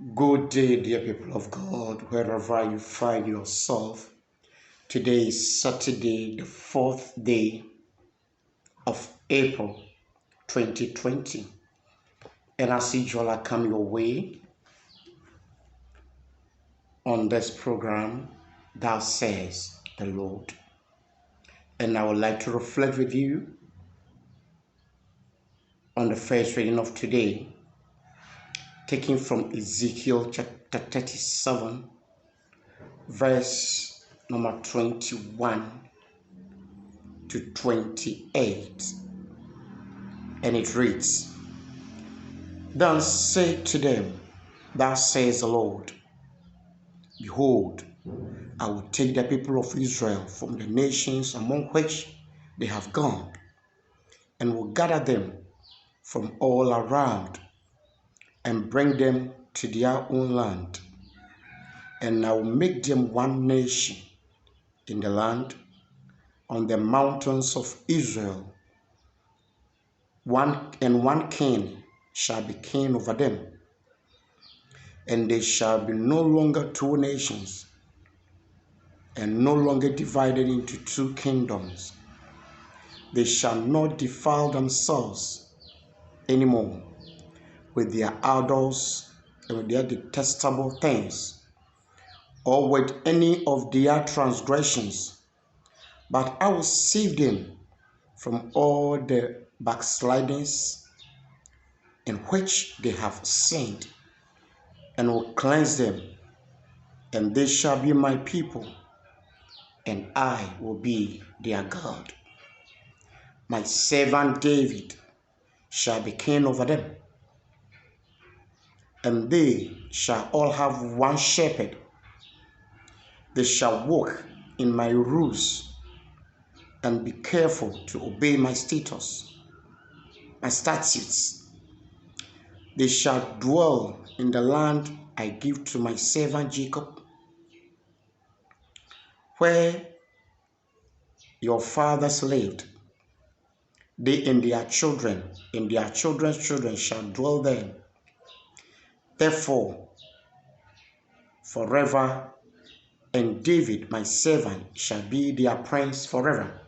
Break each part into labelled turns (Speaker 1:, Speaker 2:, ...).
Speaker 1: Good day, dear people of God, wherever you find yourself. Today is Saturday, the 4th day of April 2020. And as usual, I come your way on this program, Thou Says the Lord. And I would like to reflect with you on the first reading of today, taken from Ezekiel chapter 37, verse number 21 to 28. And it reads, Then say to them, Thus says the Lord, Behold, I will take the people of Israel from the nations among which they have gone, and will gather them from all around, and bring them to their own land. And I will make them one nation in the land, on the mountains of Israel. One king shall be king over them, and they shall be no longer two nations, and no longer divided into two kingdoms. They shall not defile themselves anymore with their idols and with their detestable things, or with any of their transgressions, but I will save them from all the backslidings in which they have sinned, and will cleanse them, and they shall be my people, and I will be their God. My servant David shall be king over them, and they shall all have one shepherd. They shall walk in my rules, and be careful to obey my statutes. They shall dwell in the land I give to my servant Jacob, where your fathers lived. They and their children, and their children's children shall dwell there. Therefore, forever, and David my servant shall be their prince forever.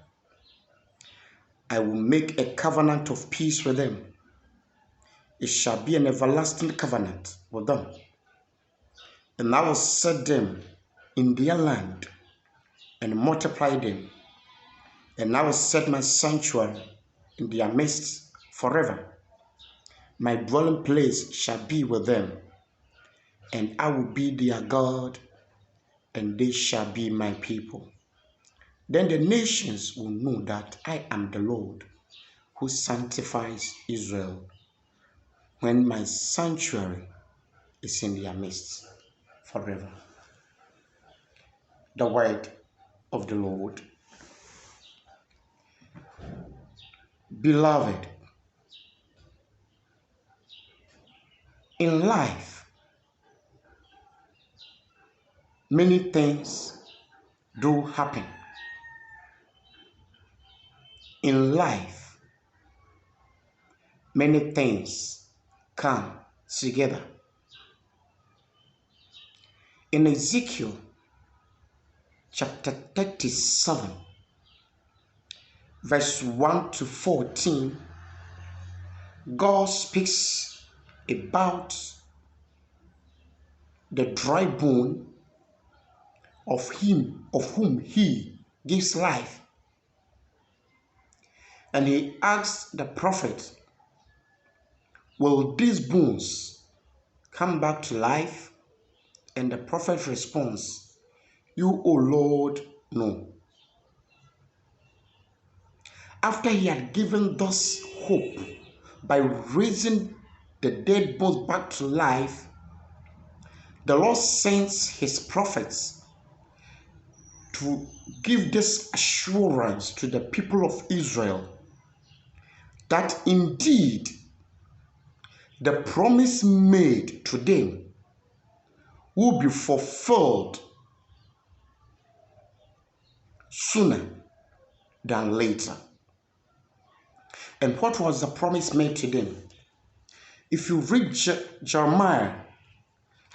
Speaker 1: I will make a covenant of peace with them. It shall be an everlasting covenant with them. And I will set them in their land and multiply them. And I will set my sanctuary in their midst forever. My dwelling place shall be with them, and I will be their God, and they shall be my people. Then the nations will know that I am the Lord who sanctifies Israel, when my sanctuary is in their midst forever. The word of the Lord. Beloved, in life, many things do happen. In life, many things come together. In Ezekiel chapter 37, verse 1 to 14, God speaks about the dry bone of him of whom he gives life. And he asks the prophet, will these bones come back to life? And the prophet responds, you, O Lord, know. After he had given thus hope by raising the dead bones back to life, the Lord sends his prophets to give this assurance to the people of Israel that indeed the promise made to them will be fulfilled sooner than later. And what was the promise made to them? If you read Jeremiah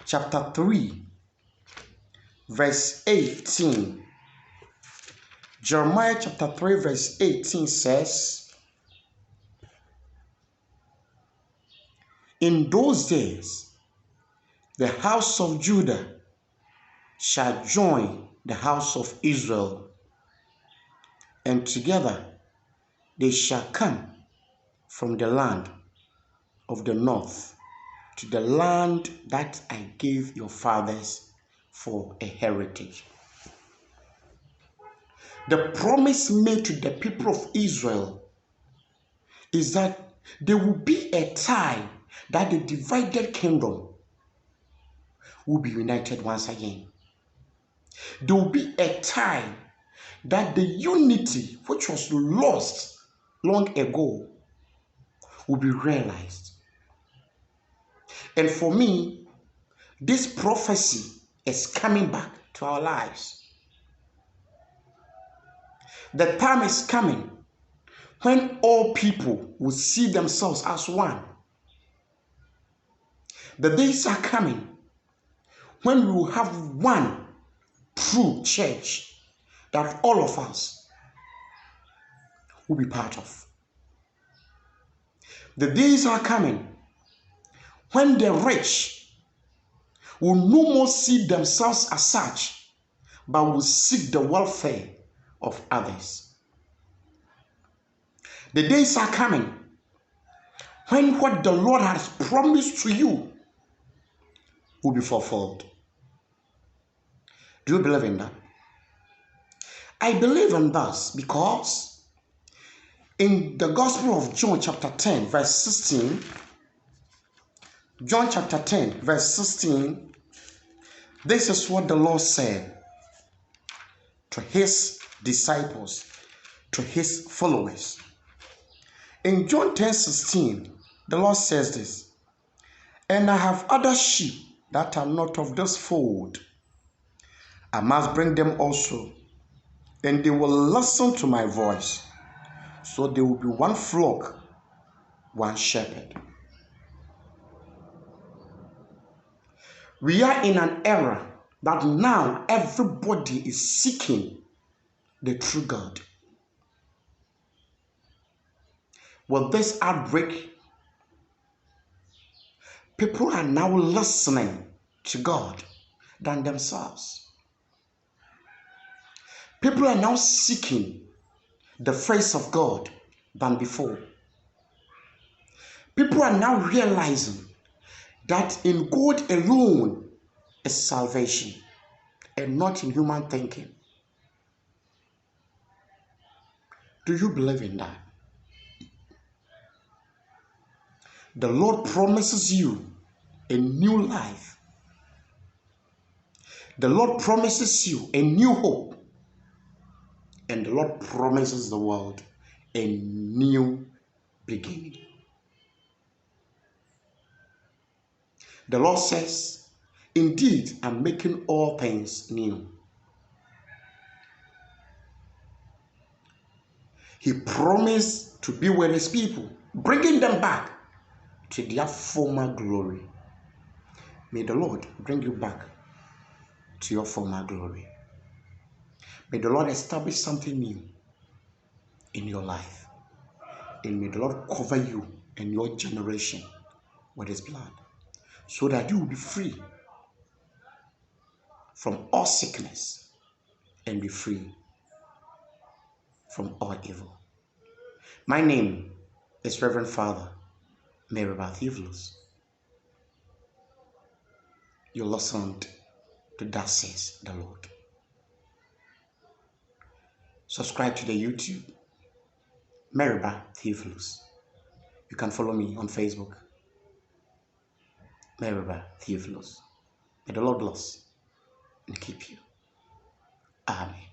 Speaker 1: chapter 3, verse 18. Jeremiah chapter 3, verse 18 says, "In those days, the house of Judah shall join the house of Israel, and together they shall come from the land of the north to the land that I gave your fathers for a heritage." The promise made to the people of Israel is that there will be a time that the divided kingdom will be united once again. There will be a time that the unity which was lost long ago will be realized. And for me, this prophecy is coming back to our lives. The time is coming when all people will see themselves as one. The days are coming when we will have one true church that all of us will be part of. The days are coming when the rich will no more see themselves as such, but will seek the welfare of others. The days are coming when what the Lord has promised to you will be fulfilled. Do you believe in that? I believe in this because in the Gospel of John chapter 10 verse 16, John chapter 10 verse 16, this is what the Lord said to his disciples, to his followers. In John 10:16, the Lord says this, "And I have other sheep that are not of this fold. I must bring them also, and they will listen to my voice. So there will be one flock, one shepherd." We are in an era that now everybody is seeking the true God. With this outbreak, people are now listening to God than themselves. People are now seeking the face of God than before. People are now realizing that in God alone is salvation and not in human thinking. Do you believe in that? The Lord promises you a new life. The Lord promises you a new hope. And the Lord promises the world a new beginning. The Lord says, "Indeed, I'm making all things new." He promised to be with his people, bringing them back to their former glory. May the Lord bring you back to your former glory. May the Lord establish something new in your life. And may the Lord cover you and your generation with his blood, so that you will be free from all sickness and be free from all evil. My name is Reverend Father Maryba Theophilus. You listened to That Says the Lord. Subscribe to the YouTube, Maryba Theophilus. You can follow me on Facebook, Maryba Theophilus. May the Lord bless and keep you. Amen.